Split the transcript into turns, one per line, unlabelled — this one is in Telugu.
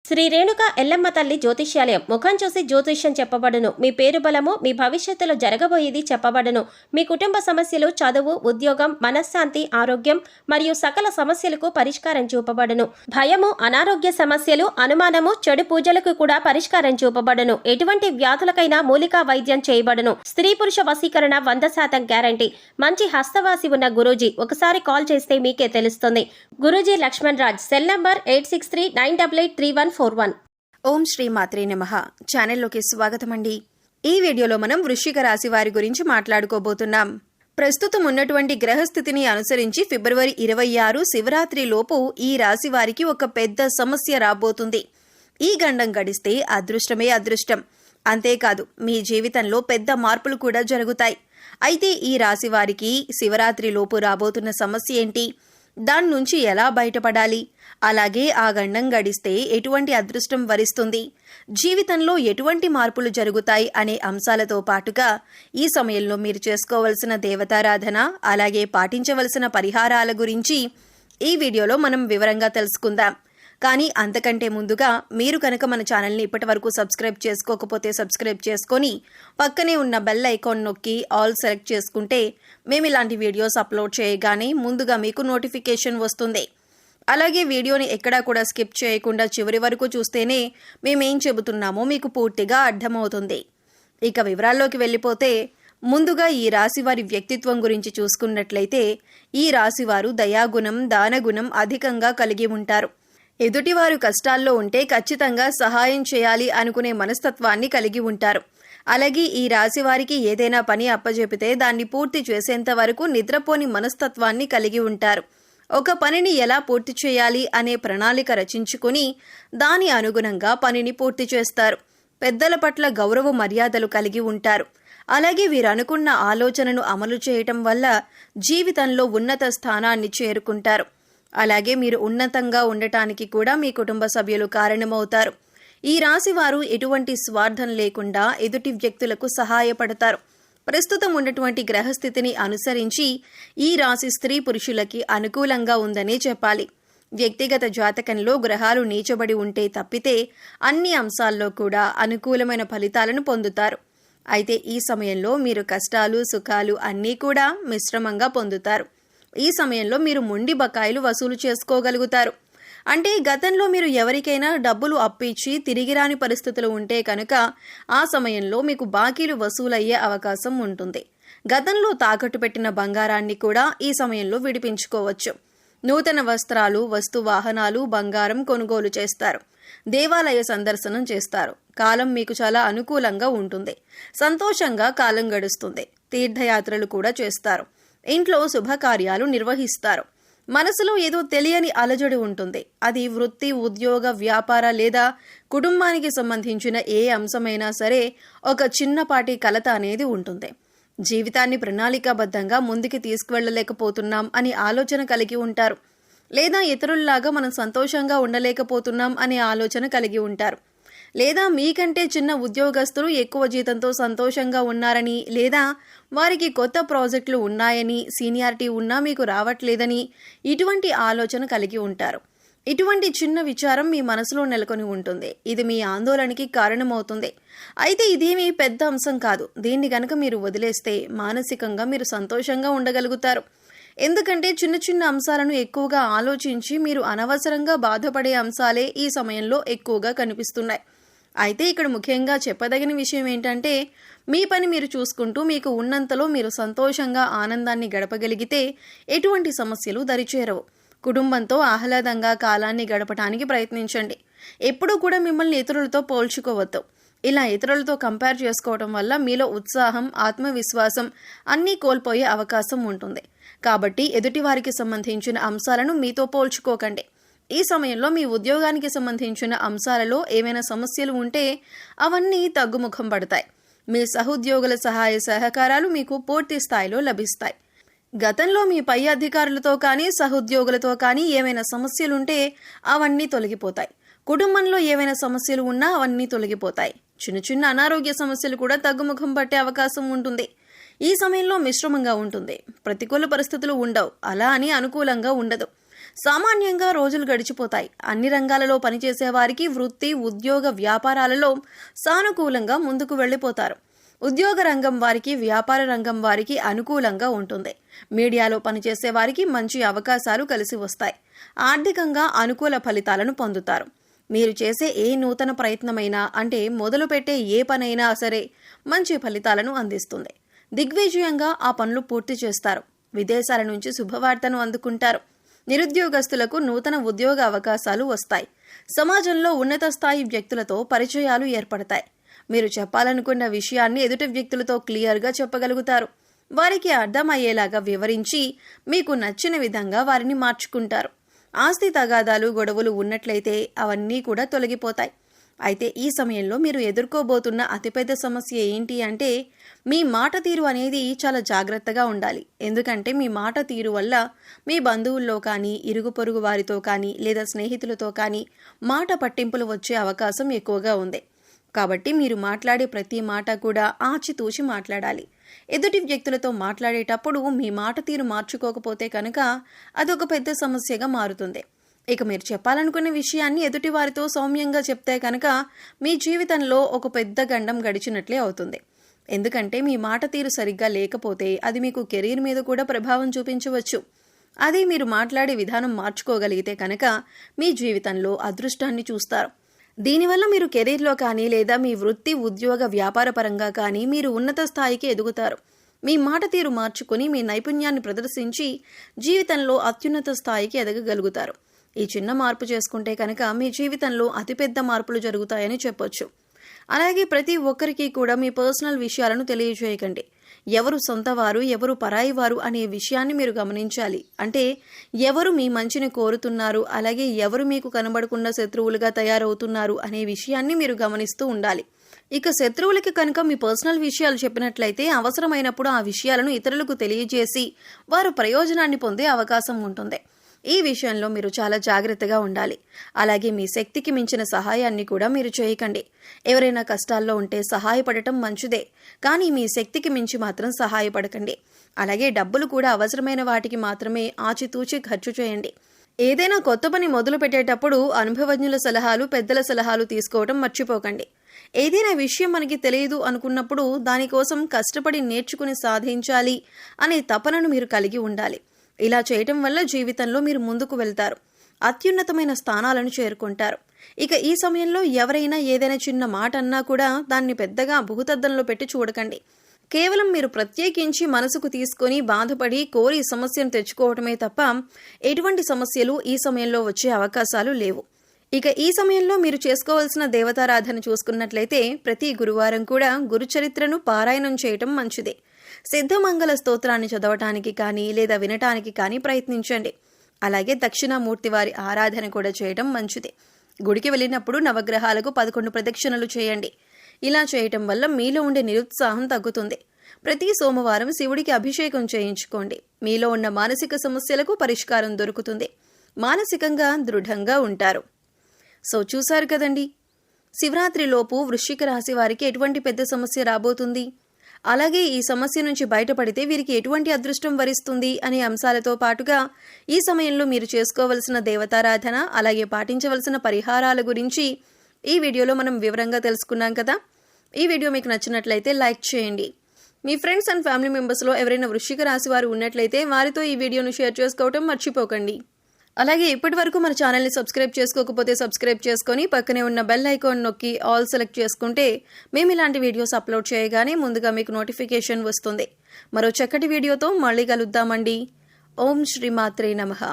శ్రీ రేణుక ఎల్లమ్మ తల్లి జ్యోతిష్యాలయం. ముఖం చూసి జ్యోతిష్యం చెప్పబడును. మీ పేరు బలము, మీ భవిష్యత్తులో జరగబోయేది చెప్పబడును. మీ కుటుంబ సమస్యలు, చదువు, ఉద్యోగం, మనశ్శాంతి, ఆరోగ్యం మరియు సకల సమస్యలకు పరిష్కారం చూపబడును. భయము, అనారోగ్య సమస్యలు, అనుమానము, చెడు పూజలకు కూడా పరిష్కారం చూపబడును. ఎటువంటి వ్యాధులకైనా మూలికా వైద్యం చేయబడును. స్త్రీ పురుష వశీకరణ 100% గ్యారంటీ. మంచి హస్తవాసి ఉన్న గురూజీ. ఒకసారి కాల్ చేస్తే మీకే తెలుస్తుంది. గురూజీ లక్ష్మణ్ రాజ్. Cell number 8639883141.
ఓం శ్రీ మాత్రే నమః. ఛానల్లోకి స్వాగతం అండి. ఈ వీడియోలో మనం వృశ్చిక రాశి వారి గురించి మాట్లాడుకోబోతున్నాం. ప్రస్తుతం ఉన్నటువంటి గ్రహస్థితిని అనుసరించి ఫిబ్రవరి 26 శివరాత్రి లోపు ఈ రాశి వారికి ఒక పెద్ద సమస్య రాబోతుంది. ఈ గండం గడిస్తే అదృష్టమే అదృష్టం. అంతేకాదు మీ జీవితంలో పెద్ద మార్పులు కూడా జరుగుతాయి. అయితే ఈ రాశి వారికి శివరాత్రి లోపు రాబోతున్న సమస్య ఏంటి, దాని నుంచి ఎలా బయటపడాలి, అలాగే ఆ గండం గడిస్తే ఎటువంటి అదృష్టం వరిస్తుంది, జీవితంలో ఎటువంటి మార్పులు జరుగుతాయి అనే అంశాలతో పాటుగా ఈ సమయంలో మీరు చేసుకోవలసిన దేవతారాధన, అలాగే పాటించవలసిన పరిహారాల గురించి ఈ వీడియోలో మనం వివరంగా తెలుసుకుందాం. కానీ అంతకంటే ముందుగా మీరు కనుక మన ఛానల్ని ఇప్పటి వరకు సబ్స్క్రైబ్ చేసుకోకపోతే సబ్స్క్రైబ్ చేసుకొని పక్కనే ఉన్న బెల్ ఐకాన్ నొక్కి ఆల్ సెలెక్ట్ చేసుకుంటే మేము ఇలాంటి వీడియోస్ అప్లోడ్ చేయగానే ముందుగా మీకు నోటిఫికేషన్ వస్తుంది. అలాగే వీడియోని ఎక్కడా కూడా స్కిప్ చేయకుండా చివరి వరకు చూస్తేనే మేమేం చెబుతున్నామో మీకు పూర్తిగా అర్థమవుతుంది. ఇక వివరాల్లోకి వెళ్ళిపోతే ముందుగా ఈ రాశివారి వ్యక్తిత్వం గురించి చూసుకున్నట్లయితే ఈ రాశివారు దయాగుణం, దానగుణం అధికంగా కలిగి ఉంటారు. ఎదుటివారు కష్టాల్లో ఉంటే ఖచ్చితంగా సహాయం చేయాలి అనుకునే మనస్తత్వాన్ని కలిగి ఉంటారు. అలాగే ఈ రాశి వారికి ఏదైనా పని అప్పజెపితే దాన్ని పూర్తి చేసేంత వరకు నిద్రపోని మనస్తత్వాన్ని కలిగి ఉంటారు. ఒక పనిని ఎలా పూర్తి చేయాలి అనే ప్రణాళిక రచించుకుని దాని అనుగుణంగా పనిని పూర్తి చేస్తారు. పెద్దల పట్ల గౌరవ మర్యాదలు కలిగి ఉంటారు. అలాగే వీరనుకున్న ఆలోచనను అమలు చేయటం వల్ల జీవితంలో ఉన్నత స్థానాన్ని చేరుకుంటారు. అలాగే మీరు ఉన్నతంగా ఉండటానికి కూడా మీ కుటుంబ సభ్యులు కారణమవుతారు. ఈ రాశి వారు ఎటువంటి స్వార్థం లేకుండా ఎదుటి వ్యక్తులకు సహాయపడతారు. ప్రస్తుతం ఉన్నటువంటి గ్రహస్థితిని అనుసరించి ఈ రాశి స్త్రీ పురుషులకి అనుకూలంగా ఉందనే చెప్పాలి. వ్యక్తిగత జాతకంలో గ్రహాలు నీచబడి ఉంటే తప్పితే అన్ని అంశాల్లో కూడా అనుకూలమైన ఫలితాలను పొందుతారు. అయితే ఈ సమయంలో మీరు కష్టాలు, సుఖాలు అన్నీ కూడా మిశ్రమంగా పొందుతారు. ఈ సమయంలో మీరు మొండి బకాయిలు వసూలు చేసుకోగలుగుతారు. అంటే గతంలో మీరు ఎవరికైనా డబ్బులు అప్పిచ్చి తిరిగి రాని పరిస్థితులు ఉంటే కనుక ఆ సమయంలో మీకు బాకీలు వసూలయ్యే అవకాశం ఉంటుంది. గతంలో తాకట్టు పెట్టిన బంగారాన్ని కూడా ఈ సమయంలో విడిపించుకోవచ్చు. నూతన వస్త్రాలు, వస్తు వాహనాలు, బంగారం కొనుగోలు చేస్తారు. దేవాలయ సందర్శనం చేస్తారు. కాలం మీకు చాలా అనుకూలంగా ఉంటుంది. సంతోషంగా కాలం గడుస్తుంది. తీర్థయాత్రలు కూడా చేస్తారు. ఇంట్లో శుభకార్యాలు నిర్వహిస్తారు. మనసులో ఏదో తెలియని అలజడి ఉంటుంది. అది వృత్తి, ఉద్యోగ, వ్యాపార లేదా కుటుంబానికి సంబంధించిన ఏ అంశమైనా సరే ఒక చిన్నపాటి కలత అనేది ఉంటుంది. జీవితాన్ని ప్రణాళికాబద్ధంగా ముందుకు తీసుకువెళ్ళలేకపోతున్నాం అని ఆలోచన కలిగి ఉంటారు. లేదా ఇతరుల్లాగా మనం సంతోషంగా ఉండలేకపోతున్నాం అనే ఆలోచన కలిగి ఉంటారు. లేదా మీకంటే చిన్న ఉద్యోగస్తులు ఎక్కువ జీతంతో సంతోషంగా ఉన్నారని, లేదా వారికి కొత్త ప్రాజెక్టులు ఉన్నాయని, సీనియారిటీ ఉన్నా మీకు రావట్లేదని ఇటువంటి ఆలోచన కలిగి ఉంటారు. ఇటువంటి చిన్న విచారం మీ మనసులో నెలకొని ఉంటుంది. ఇది మీ ఆందోళనకి కారణమవుతుంది. అయితే ఇదేమీ పెద్ద అంశం కాదు. దీన్ని గనక మీరు వదిలేస్తే మానసికంగా మీరు సంతోషంగా ఉండగలుగుతారు. ఎందుకంటే చిన్న చిన్న అంశాలను ఎక్కువగా ఆలోచించి మీరు అనవసరంగా బాధపడే అంశాలే ఈ సమయంలో ఎక్కువగా కనిపిస్తున్నాయి. అయితే ఇక్కడ ముఖ్యంగా చెప్పదగిన విషయం ఏంటంటే మీ పని మీరు చూసుకుంటూ మీకు ఉన్నంతలో మీరు సంతోషంగా ఆనందాన్ని గడపగలిగితే ఎటువంటి సమస్యలు దరిచేరవు. కుటుంబంతో ఆహ్లాదంగా కాలాన్ని గడపడానికి ప్రయత్నించండి. ఎప్పుడూ కూడా మిమ్మల్ని ఇతరులతో పోల్చుకోవద్దు. ఇలా ఇతరులతో కంపేర్ చేసుకోవడం వల్ల మీలో ఉత్సాహం, ఆత్మవిశ్వాసం అన్నీ కోల్పోయే అవకాశం ఉంటుంది. కాబట్టి ఎదుటివారికి సంబంధించిన అంశాలను మీతో పోల్చుకోకండి. ఈ సమయంలో మీ ఉద్యోగానికి సంబంధించిన అంశాలలో ఏమైనా సమస్యలు ఉంటే అవన్నీ తగ్గుముఖం పడతాయి. మీ సహోద్యోగుల సహాయ సహకారాలు మీకు పూర్తి స్థాయిలో లభిస్తాయి. గతంలో మీ పై అధికారులతో కానీ సహోద్యోగులతో కానీ ఏమైనా సమస్యలుంటే అవన్నీ తొలగిపోతాయి. కుటుంబంలో ఏమైనా సమస్యలు ఉన్నా అవన్నీ తొలగిపోతాయి. చిన్న చిన్న అనారోగ్య సమస్యలు కూడా తగ్గుముఖం పట్టే అవకాశం ఉంటుంది. ఈ సమయంలో మిశ్రమంగా ఉంటుంది. ప్రతికూల పరిస్థితులు ఉండవు, అలా అని అనుకూలంగా ఉండదు. సామాన్యంగా రోజులు గడిచిపోతాయి. అన్ని రంగాలలో పనిచేసే వారికి వృత్తి, ఉద్యోగ, వ్యాపారాలలో సానుకూలంగా ముందుకు వెళ్ళిపోతారు. ఉద్యోగ రంగం వారికి, వ్యాపార రంగం వారికి అనుకూలంగా ఉంటుంది. మీడియాలో పనిచేసే వారికి మంచి అవకాశాలు కలిసి వస్తాయి. ఆర్థికంగా అనుకూల ఫలితాలను పొందుతారు. మీరు చేసే ఏ నూతన ప్రయత్నమైనా, అంటే మొదలుపెట్టే ఏ పనైనా సరే మంచి ఫలితాలను అందిస్తుంది. దిగ్విజయంగా ఆ పనులు పూర్తి చేస్తారు. విదేశాల నుంచి శుభవార్తను అందుకుంటారు. నిరుద్యోగస్తులకు నూతన ఉద్యోగ అవకాశాలు వస్తాయి. సమాజంలో ఉన్నత స్థాయి వ్యక్తులతో పరిచయాలు ఏర్పడతాయి. మీరు చెప్పాలనుకున్న విషయాన్ని ఎదుటి వ్యక్తులతో క్లియర్గా చెప్పగలుగుతారు. వారికి అర్థమయ్యేలాగా వివరించి మీకు నచ్చిన విధంగా వారిని మార్చుకుంటారు. ఆస్తి తగాదాలు, గొడవలు ఉన్నట్లయితే అవన్నీ కూడా తొలగిపోతాయి. అయితే ఈ సమయంలో మీరు ఎదుర్కోబోతున్న అతిపెద్ద సమస్య ఏంటి అంటే, మీ మాట తీరు అనేది చాలా జాగ్రత్తగా ఉండాలి. ఎందుకంటే మీ మాట తీరు వల్ల మీ బంధువుల్లో కానీ, ఇరుగు పొరుగు వారితో కానీ, లేదా స్నేహితులతో కానీ మాట పట్టింపులు వచ్చే అవకాశం ఎక్కువగా ఉంది. కాబట్టి మీరు మాట్లాడే ప్రతి మాట కూడా ఆచితూచి మాట్లాడాలి. ఎదుటి వ్యక్తులతో మాట్లాడేటప్పుడు మీ మాట తీరు మార్చుకోకపోతే కనుక అదొక పెద్ద సమస్యగా మారుతుంది. ఇక మీరు చెప్పాలనుకున్న విషయాన్ని ఎదుటి వారితో సౌమ్యంగా చెప్తే కనుక మీ జీవితంలో ఒక పెద్ద గండం గడిచినట్లే అవుతుంది. ఎందుకంటే మీ మాట తీరు సరిగ్గా లేకపోతే అది మీకు కెరీర్ మీద కూడా ప్రభావం చూపించవచ్చు. అదే మీరు మాట్లాడే విధానం మార్చుకోగలిగితే కనుక మీ జీవితంలో అదృష్టాన్ని చూస్తారు. దీనివల్ల మీరు కెరీర్లో కానీ, లేదా మీ వృత్తి, ఉద్యోగ, వ్యాపార పరంగా కానీ మీరు ఉన్నత స్థాయికి ఎదుగుతారు. మీ మాట తీరు మార్చుకుని మీ నైపుణ్యాన్ని ప్రదర్శించి జీవితంలో అత్యున్నత స్థాయికి ఎదగగలుగుతారు. ఈ చిన్న మార్పు చేసుకుంటే కనుక మీ జీవితంలో అతిపెద్ద మార్పులు జరుగుతాయని చెప్పొచ్చు. అలాగే ప్రతి ఒక్కరికి కూడా మీ పర్సనల్ విషయాలను తెలియజేయకండి. ఎవరు సొంతవారు, ఎవరు పరాయి వారు అనే విషయాన్ని మీరు గమనించాలి. అంటే ఎవరు మీ మంచిని కోరుతున్నారు, అలాగే ఎవరు మీకు కనబడకుండా శత్రువులుగా తయారవుతున్నారు అనే విషయాన్ని మీరు గమనిస్తూ ఉండాలి. ఇక శత్రువులకి కనుక మీ పర్సనల్ విషయాలు చెప్పినట్లయితే అవసరమైనప్పుడు ఆ విషయాలను ఇతరులకు తెలియజేసి వారు ప్రయోజనాన్ని పొందే అవకాశం ఉంటుంది. ఈ విషయంలో మీరు చాలా జాగ్రత్తగా ఉండాలి. అలాగే మీ శక్తికి మించిన సహాయాన్ని కూడా మీరు చేయకండి. ఎవరైనా కష్టాల్లో ఉంటే సహాయపడటం మంచిదే, కానీ మీ శక్తికి మించి మాత్రం సహాయపడకండి. అలాగే డబ్బులు కూడా అవసరమైన వాటికి మాత్రమే ఆచితూచి ఖర్చు చేయండి. ఏదైనా కొత్త పని మొదలు పెట్టేటప్పుడు అనుభవజ్ఞుల సలహాలు, పెద్దల సలహాలు తీసుకోవడం మర్చిపోకండి. ఏదైనా విషయం మనకి తెలియదు అనుకున్నప్పుడు దానికోసం కష్టపడి నేర్చుకుని సాధించాలి అనే తపనను మీరు కలిగి ఉండాలి. ఇలా చేయటం వల్ల జీవితంలో మీరు ముందుకు వెళ్తారు, అత్యున్నతమైన స్థానాలను చేరుకుంటారు. ఇక ఈ సమయంలో ఎవరైనా ఏదైనా చిన్న మాట అన్నా కూడా దాన్ని పెద్దగా భూతద్దంలో పెట్టి చూడకండి. కేవలం మీరు ప్రత్యేకించి మనసుకు తీసుకొని బాధపడి కోరి సమస్యను తెచ్చుకోవటమే తప్ప ఎటువంటి సమస్యలు ఈ సమయంలో వచ్చే అవకాశాలు లేవు. ఇక ఈ సమయంలో మీరు చేసుకోవాల్సిన దేవతారాధన చూసుకున్నట్లయితే ప్రతి గురువారం కూడా గురుచరిత్రను పారాయణం చేయటం మంచిది. సిద్ధమంగళ స్తోత్రాన్ని చదవటానికి కానీ, లేదా వినటానికి కానీ ప్రయత్నించండి. అలాగే దక్షిణామూర్తి వారి ఆరాధన కూడా చేయటం మంచిది. గుడికి వెళ్ళినప్పుడు నవగ్రహాలకు 11 ప్రదక్షిణలు చేయండి. ఇలా చేయటం వల్ల మీలో ఉండే నిరుత్సాహం తగ్గుతుంది. ప్రతి సోమవారం శివుడికి అభిషేకం చేయించుకోండి. మీలో ఉన్న మానసిక సమస్యలకు పరిష్కారం దొరుకుతుంది. మానసికంగా దృఢంగా ఉంటారు. సో చూశారు కదండి, శివరాత్రిలోపు వృశ్చిక రాశి వారికి ఎటువంటి పెద్ద సమస్య రాబోతుంది, అలాగే ఈ సమస్య నుంచి బయటపడితే వీరికి ఎటువంటి అదృష్టం వరిస్తుంది అనే అంశాలతో పాటుగా ఈ సమయంలో మీరు చేసుకోవలసిన దేవతారాధన, అలాగే పాటించవలసిన పరిహారాల గురించి ఈ వీడియోలో మనం వివరంగా తెలుసుకున్నాం కదా. ఈ వీడియో మీకు నచ్చినట్లయితే లైక్ చేయండి. మీ ఫ్రెండ్స్ అండ్ ఫ్యామిలీ మెంబర్స్లో ఎవరైనా వృశ్చిక రాశి వారు ఉన్నట్లయితే వారితో ఈ వీడియోను షేర్ చేసుకోవటం మర్చిపోకండి. అలాగే ఇప్పటి వరకు మన ఛానల్ని సబ్స్క్రైబ్ చేసుకోకపోతే సబ్స్క్రైబ్ చేసుకొని పక్కనే ఉన్న బెల్ ఐకాన్ నొక్కి ఆల్ సెలెక్ట్ చేసుకుంటే మేము ఇలాంటి వీడియోస్ అప్లోడ్ చేయగానే ముందుగా మీకు నోటిఫికేషన్ వస్తుంది. మరో చక్కటి వీడియోతో మళ్ళీ కలుద్దామండి. ఓం శ్రీ మాత్రే నమః.